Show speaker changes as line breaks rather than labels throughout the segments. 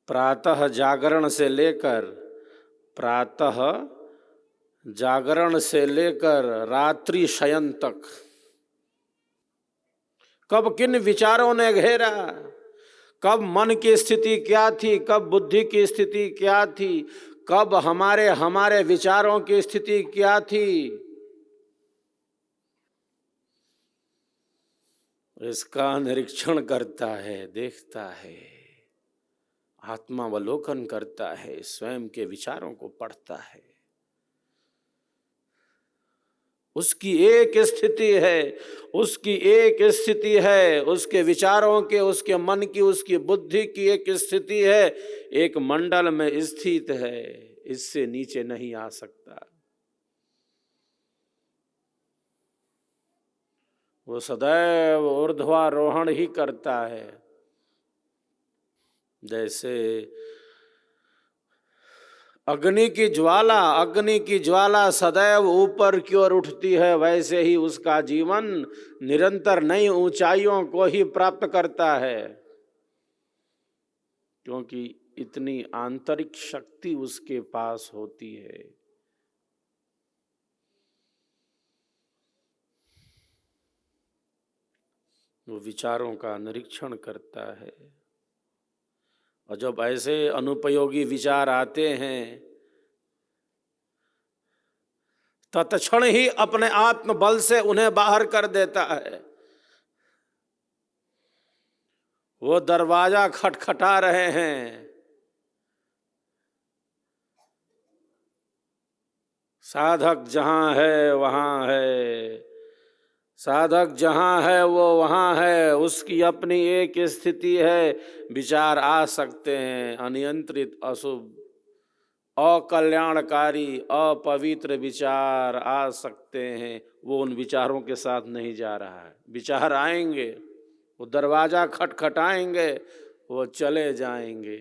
प्रातः जागरण से लेकर रात्रि शयन तक कब किन विचारों ने घेरा, कब मन की स्थिति क्या थी, कब बुद्धि की स्थिति क्या थी, कब हमारे विचारों की स्थिति क्या थी, इसका निरीक्षण करता है, देखता है, आत्मावलोकन करता है, स्वयं के विचारों को पढ़ता है। उसकी एक स्थिति है, उसके विचारों के, उसके मन की, उसकी बुद्धि की एक स्थिति है, एक मंडल में स्थित है, इससे नीचे नहीं आ सकता। वो सदैव ऊर्ध्वारोहण ही करता है। जैसे अग्नि की ज्वाला सदैव ऊपर की ओर उठती है, वैसे ही उसका जीवन निरंतर नई ऊंचाइयों को ही प्राप्त करता है, क्योंकि इतनी आंतरिक शक्ति उसके पास होती है। वो विचारों का निरीक्षण करता है, और जब ऐसे अनुपयोगी विचार आते हैं तत्क्षण ही अपने आत्म बल से उन्हें बाहर कर देता है। वो दरवाजा खटखटा रहे हैं, साधक जहां है वहां है, साधक जहां है वो वहां है, उसकी अपनी एक स्थिति है। विचार आ सकते हैं, अनियंत्रित, अशुभ, अकल्याणकारी, अपवित्र विचार आ सकते हैं, वो उन विचारों के साथ नहीं जा रहा है। विचार आएंगे, वो दरवाजा खटखटाएंगे, वो चले जाएंगे।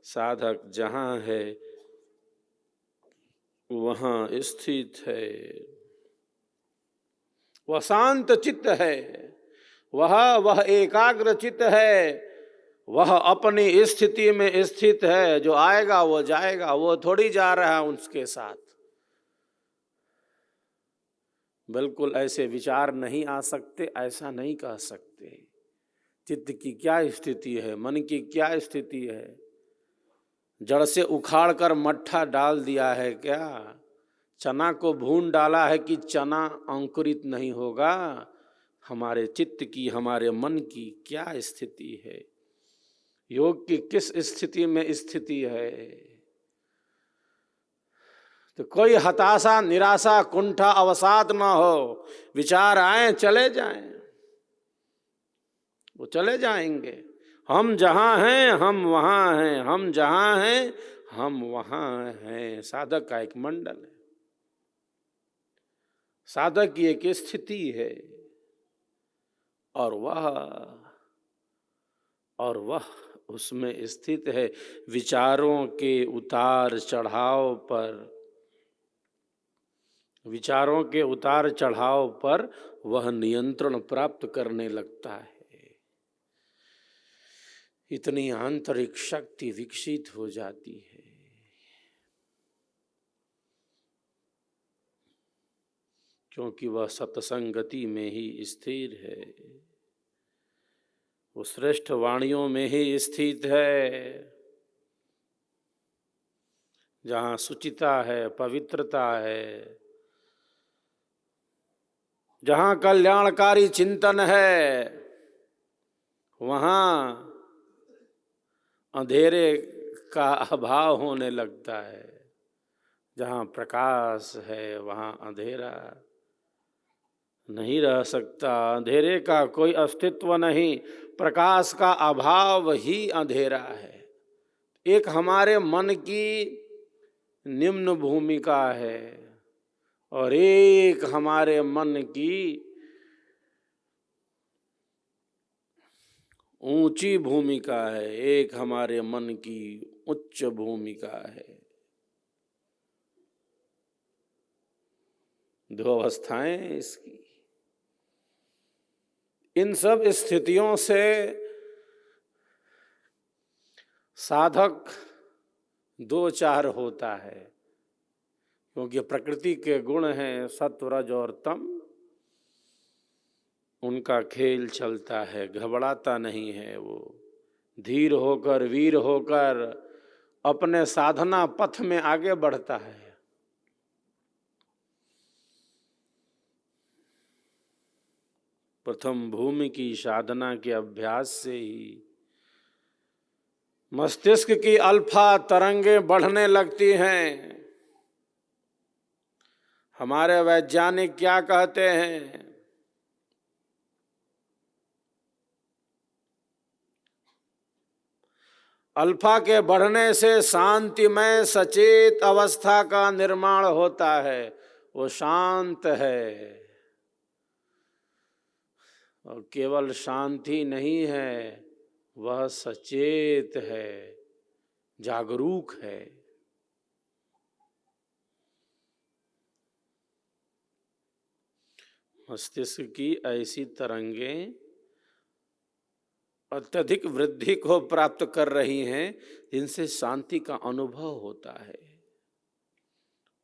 साधक जहां है वहां स्थित है, वह शांत चित्त है, वह एकाग्र चित्त है, वह अपनी स्थिति में स्थित है। जो आएगा वो जाएगा, वो थोड़ी जा रहा है उसके साथ। बिल्कुल ऐसे विचार नहीं आ सकते, ऐसा नहीं कह सकते। चित्त की क्या स्थिति है, मन की क्या स्थिति है? जड़ से उखाड़ कर मट्ठा डाल दिया है क्या? चना को भून डाला है कि चना अंकुरित नहीं होगा? हमारे चित्त की, हमारे मन की क्या स्थिति है? योग की किस स्थिति में स्थिति है? तो कोई हताशा, निराशा, कुंठा, अवसाद ना हो। विचार आए चले जाएं, वो चले जाएंगे। हम जहां हैं हम वहां हैं, हम जहां हैं हम वहां हैं। साधक का एक मंडल है, साधक की एक स्थिति है, और वह उसमें स्थित है। विचारों के उतार चढ़ाव पर वह नियंत्रण प्राप्त करने लगता है। इतनी आंतरिक शक्ति विकसित हो जाती है। क्योंकि वह सत्संगति में ही स्थिर है, वो श्रेष्ठ वाणियों में ही स्थित है, जहाँ शुचिता है, पवित्रता है, जहाँ कल्याणकारी चिंतन है, वहाँ अंधेरे का अभाव होने लगता है। जहाँ प्रकाश है वहाँ अंधेरा नहीं रह सकता। अंधेरे का कोई अस्तित्व नहीं, प्रकाश का अभाव ही अंधेरा है। एक हमारे मन की निम्न भूमिका है और एक हमारे मन की ऊंची भूमिका है, एक हमारे मन की उच्च भूमिका है। दो अवस्थाएं इसकी। इन सब स्थितियों से साधक दो चार होता है, क्योंकि प्रकृति के गुण हैं सत्व रज और तम, उनका खेल चलता है, घबराता नहीं है। वो धीर होकर वीर होकर अपने साधना पथ में आगे बढ़ता है। प्रथम भूमि की साधना के अभ्यास से ही मस्तिष्क की अल्फा तरंगें बढ़ने लगती हैं। हमारे वैज्ञानिक क्या कहते हैं? अल्फा के बढ़ने से शांतिमय सचेत अवस्था का निर्माण होता है। वो शांत है, और केवल शांति नहीं है, वह सचेत है, जागरूक है। मस्तिष्क की ऐसी तरंगें अत्यधिक वृद्धि को प्राप्त कर रही हैं जिनसे शांति का अनुभव होता है,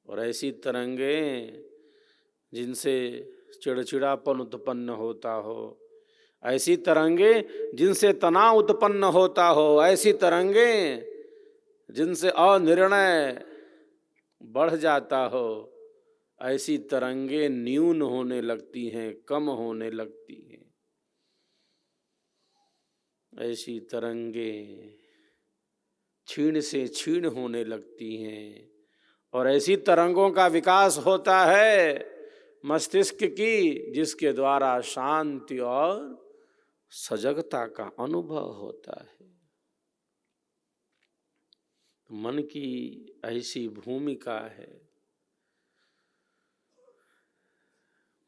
और ऐसी तरंगें जिनसे चिड़चिड़ापन उत्पन्न होता हो, ऐसी तरंगें जिनसे तनाव उत्पन्न होता हो, ऐसी तरंगें जिनसे अनिर्णय बढ़ जाता हो, ऐसी तरंगें न्यून होने लगती हैं, कम होने लगती हैं। ऐसी तरंगें क्षीण से क्षीण होने लगती हैं, और ऐसी तरंगों का विकास होता है मस्तिष्क की, जिसके द्वारा शांति और सजगता का अनुभव होता है। मन की ऐसी भूमिका है।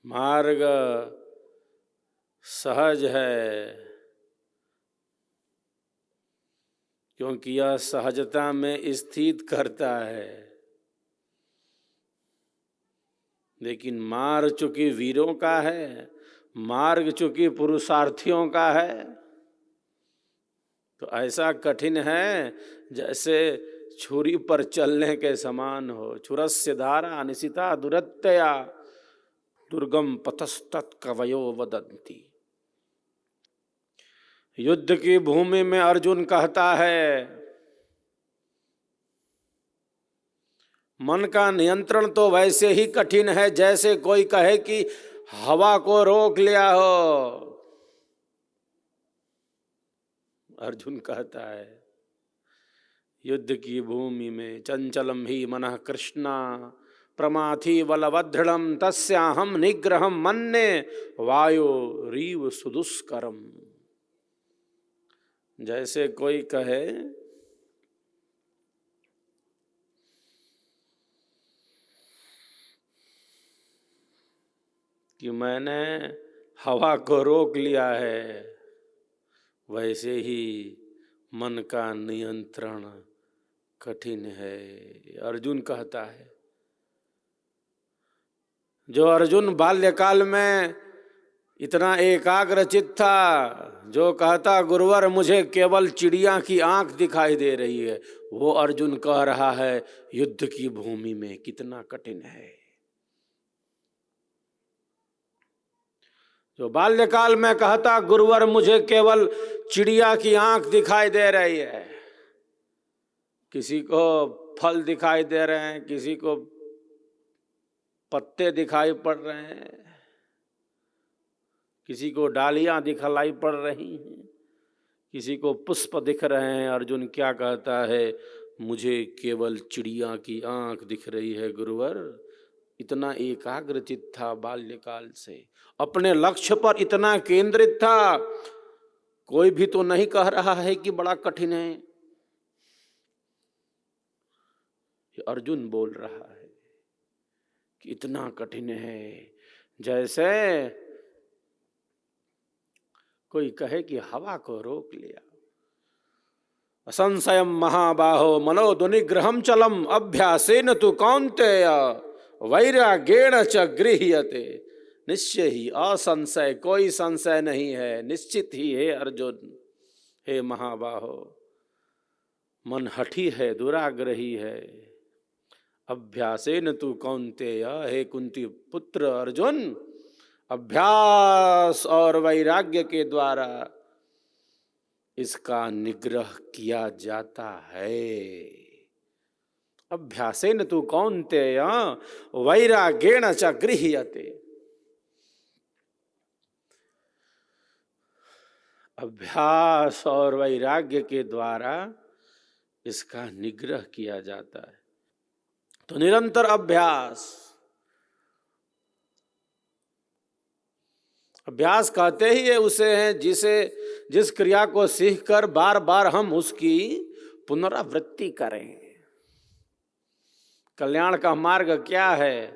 मार्ग सहज है, क्योंकि यह सहजता में स्थित करता है। लेकिन मार्ग चूंकि वीरों का है, मार्ग चूंकि पुरुषार्थियों का है, तो ऐसा कठिन है जैसे छुरी पर चलने के समान हो। छुरस्य धारा निशिता दुरत्यया दुर्गम पतस्तत् कवयो वदन्ति। युद्ध की भूमि में अर्जुन कहता है, मन का नियंत्रण तो वैसे ही कठिन है जैसे कोई कहे कि हवा को रोक लिया हो। अर्जुन कहता है, युद्ध की भूमि में चंचलम ही मनः कृष्णा प्रमाथि बलवदृढ़म तस्याहम निग्रहम मन्ये वायो रीव सुदुष्करम। जैसे कोई कहे कि मैंने हवा को रोक लिया है, वैसे ही मन का नियंत्रण कठिन है। अर्जुन कहता है। जो अर्जुन बाल्यकाल में इतना एकाग्रचित था, जो कहता गुरुवर मुझे केवल चिड़िया की आंख दिखाई दे रही है, वो अर्जुन कह रहा है युद्ध की भूमि में कितना कठिन है। जो बाल्यकाल में कहता गुरुवर मुझे केवल चिड़िया की आंख दिखाई दे रही है, किसी को फल दिखाई दे रहे हैं, किसी को पत्ते दिखाई पड़ रहे हैं, किसी को डालियां दिखलाई पड़ रही हैं, किसी को पुष्प दिख रहे हैं। अर्जुन क्या कहता है, मुझे केवल चिड़िया की आंख दिख रही है गुरुवर। इतना एकाग्रचित था बाल्यकाल से, अपने लक्ष्य पर इतना केंद्रित था। कोई भी तो नहीं कह रहा है कि बड़ा कठिन है, अर्जुन बोल रहा है कि इतना कठिन है जैसे कोई कहे कि हवा को रोक लिया। असंशयम महाबाहो मनोदुनिग्रहम चलम अभ्यासेन तु कौन्तेय वैराग्येण च गृह्यते। निश्चय ही, असंशय, कोई संशय नहीं है, निश्चित ही है अर्जुन, हे महाबाहो, मन हठी है, दुराग्रही है। अभ्यासेन तु कौन्तेय, हे कुंती पुत्र अर्जुन, अभ्यास और वैराग्य के द्वारा इसका निग्रह किया जाता है। अभ्यासेन तु कौन्तेय वैराग्येण च गृह्यते। अभ्यास और वैराग्य के द्वारा इसका निग्रह किया जाता है। तो निरंतर अभ्यास, अभ्यास कहते ही ये उसे है जिस क्रिया को सीखकर बार बार हम उसकी पुनरावृत्ति करें। कल्याण का मार्ग क्या है?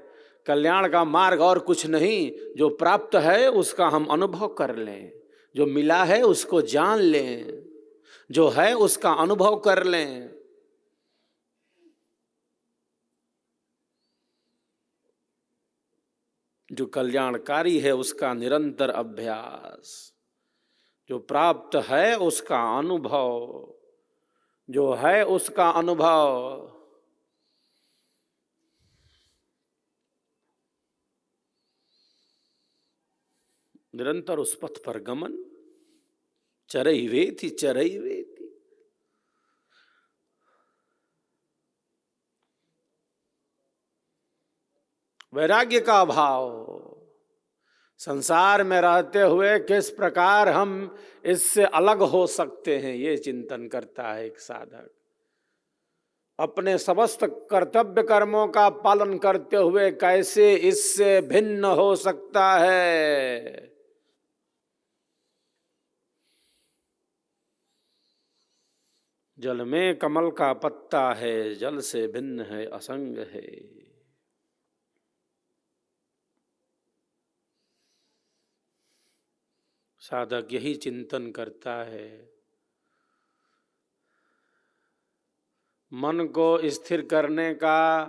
कल्याण का मार्ग और कुछ नहीं, जो प्राप्त है उसका हम अनुभव कर लें, जो मिला है उसको जान लें, जो है उसका अनुभव कर लें। जो कल्याणकारी है उसका निरंतर अभ्यास, जो प्राप्त है उसका अनुभव, जो है उसका अनुभव। निरंतर उस पथ पर गमन, चरैवेति चरैवेति। वैराग्य का अभाव, संसार में रहते हुए किस प्रकार हम इससे अलग हो सकते हैं, ये चिंतन करता है एक साधक। अपने समस्त कर्तव्य कर्मों का पालन करते हुए कैसे इससे भिन्न हो सकता है। जल में कमल का पत्ता है, जल से भिन्न है, असंग है। साधक यही चिंतन करता है। मन को स्थिर करने का,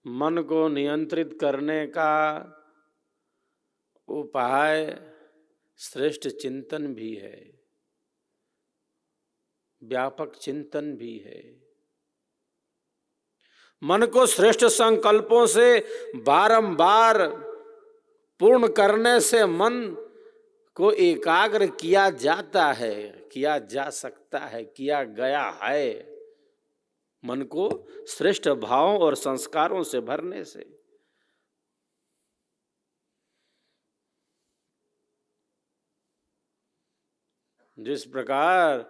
मन को नियंत्रित करने का उपाय श्रेष्ठ चिंतन भी है, व्यापक चिंतन भी है। मन को श्रेष्ठ संकल्पों से बारंबार पूर्ण करने से मन को एकाग्र किया जाता है, किया जा सकता है, किया गया है। मन को श्रेष्ठ भावों और संस्कारों से भरने से। जिस प्रकार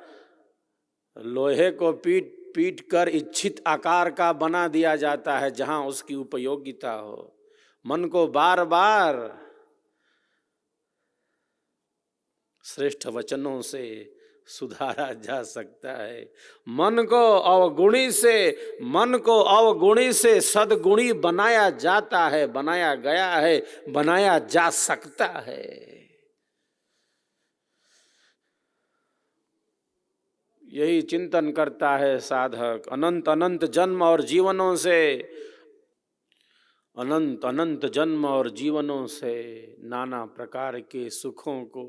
लोहे को पीट पीट कर इच्छित आकार का बना दिया जाता है जहां उसकी उपयोगिता हो, मन को बार बार श्रेष्ठ वचनों से सुधारा जा सकता है। मन को अवगुणी से सद्गुणी बनाया जाता है, बनाया गया है, बनाया जा सकता है। यही चिंतन करता है साधक। अनंत अनंत जन्म और जीवनों से, अनंत अनंत जन्म और जीवनों से नाना प्रकार के सुखों को,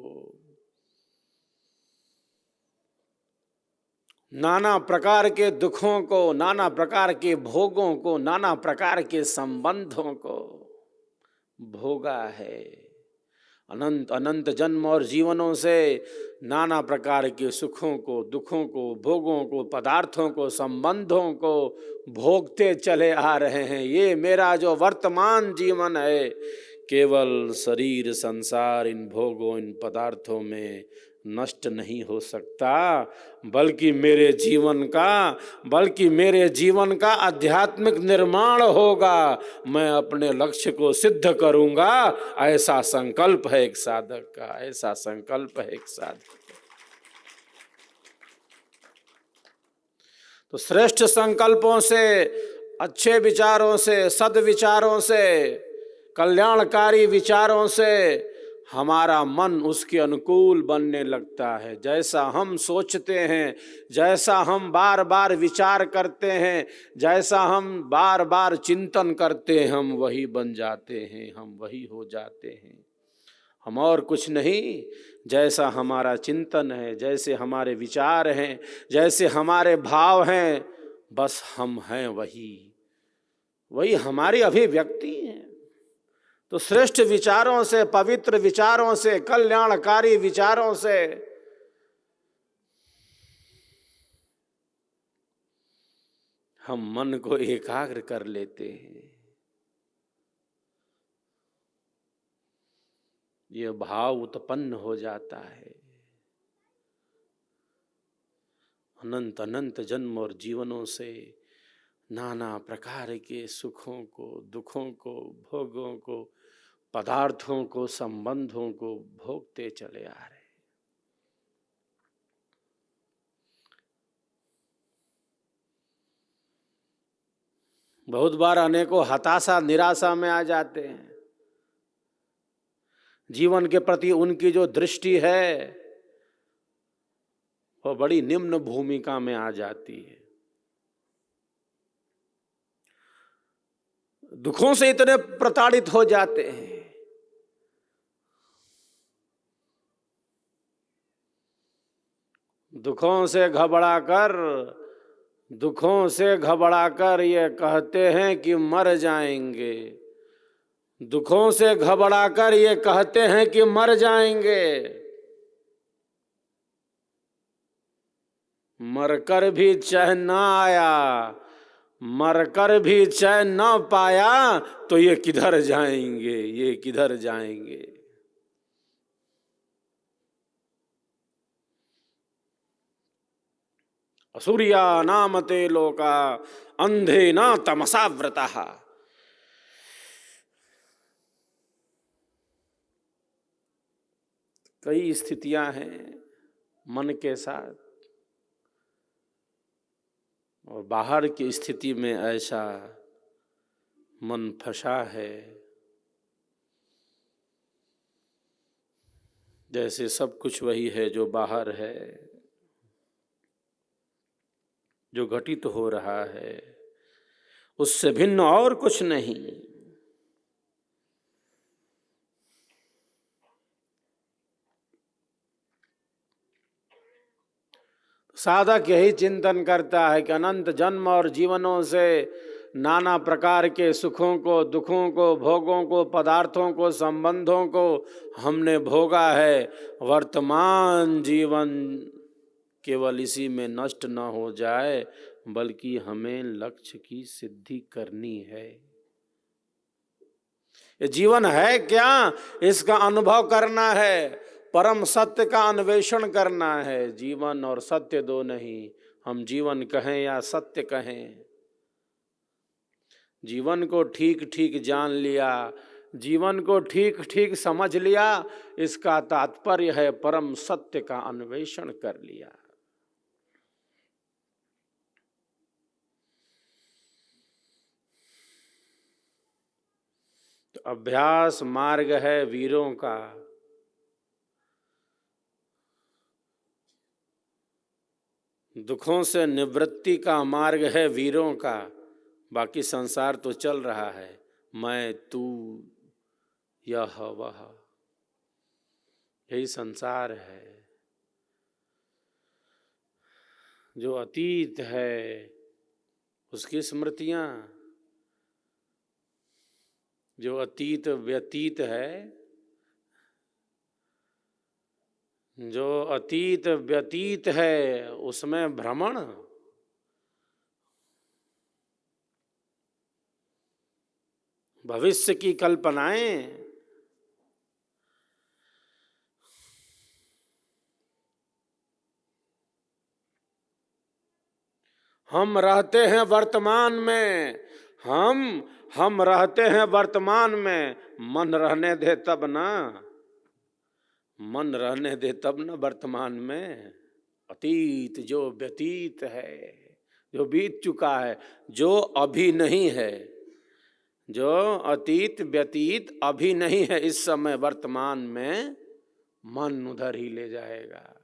नाना प्रकार के दुखों को, नाना प्रकार के भोगों को, नाना प्रकार के संबंधों को भोगा है। अनंत अनंत जन्म और जीवनों से नाना प्रकार के सुखों को, दुखों को, भोगों को, पदार्थों को, संबंधों को भोगते चले आ रहे हैं। ये मेरा जो वर्तमान जीवन है, केवल शरीर, संसार, इन भोगों, इन पदार्थों में नष्ट नहीं हो सकता, बल्कि मेरे जीवन का आध्यात्मिक निर्माण होगा। मैं अपने लक्ष्य को सिद्ध करूंगा, ऐसा संकल्प है एक साधक का, ऐसा संकल्प है एक साधक का। तो श्रेष्ठ संकल्पों से, अच्छे विचारों से, सद्विचारों से, कल्याणकारी विचारों से हमारा मन उसके अनुकूल बनने लगता है। जैसा हम सोचते हैं, जैसा हम बार बार विचार करते हैं, जैसा हम बार बार चिंतन करते हैं, हम वही बन जाते हैं, हम वही हो जाते हैं। हम और कुछ नहीं, जैसा हमारा चिंतन है, जैसे हमारे विचार हैं, जैसे हमारे भाव हैं, बस हम हैं वही हमारी अभिव्यक्ति है। तो श्रेष्ठ विचारों से, पवित्र विचारों से, कल्याणकारी विचारों से हम मन को एकाग्र कर लेते हैं। यह भाव उत्पन्न हो जाता है। अनंत अनंत जन्म और जीवनों से नाना प्रकार के सुखों को, दुखों को, भोगों को, पदार्थों को, संबंधों को भोगते चले आ रहे। बहुत बार अनेकों हताशा, निराशा में आ जाते हैं। जीवन के प्रति उनकी जो दृष्टि है वो बड़ी निम्न भूमिका में आ जाती है। दुखों से इतने प्रताड़ित हो जाते हैं, दुखों से घबराकर ये कहते हैं कि मर जाएंगे। दुखों से घबराकर ये कहते हैं कि मर जाएंगे। मरकर भी चैन न आया, मरकर भी चैन न पाया, तो ये किधर जाएंगे, ये किधर जाएंगे। असूर्या नामते लोका अंधे न तमसा व्रतः। कई स्थितियां हैं मन के साथ, और बाहर की स्थिति में ऐसा मन फंसा है जैसे सब कुछ वही है जो बाहर है, जो घटित हो रहा है उससे भिन्न और कुछ नहीं। साधक यही चिंतन करता है कि अनंत जन्म और जीवनों से नाना प्रकार के सुखों को, दुखों को, भोगों को, पदार्थों को, संबंधों को हमने भोगा है। वर्तमान जीवन केवल इसी में नष्ट न हो जाए, बल्कि हमें लक्ष्य की सिद्धि करनी है। ये जीवन है क्या, इसका अनुभव करना है, परम सत्य का अन्वेषण करना है। जीवन और सत्य दो नहीं, हम जीवन कहें या सत्य कहें। जीवन को ठीक ठीक जान लिया, जीवन को ठीक ठीक समझ लिया, इसका तात्पर्य है परम सत्य का अन्वेषण कर लिया। तो अभ्यास मार्ग है वीरों का, दुखों से निवृत्ति का मार्ग है वीरों का। बाकी संसार तो चल रहा है, मैं तू यह वह, यही संसार है। जो अतीत है उसकी स्मृतियां, जो अतीत व्यतीत है, जो अतीत व्यतीत है उसमें भ्रमण। भविष्य की कल्पनाएं, हम रहते हैं वर्तमान में, हम रहते हैं वर्तमान में। मन रहने दे तब ना, मन रहने दे तब ना वर्तमान में। अतीत जो व्यतीत है, जो बीत चुका है, जो अभी नहीं है, जो अतीत व्यतीत अभी नहीं है, इस समय वर्तमान में मन उधर ही ले जाएगा।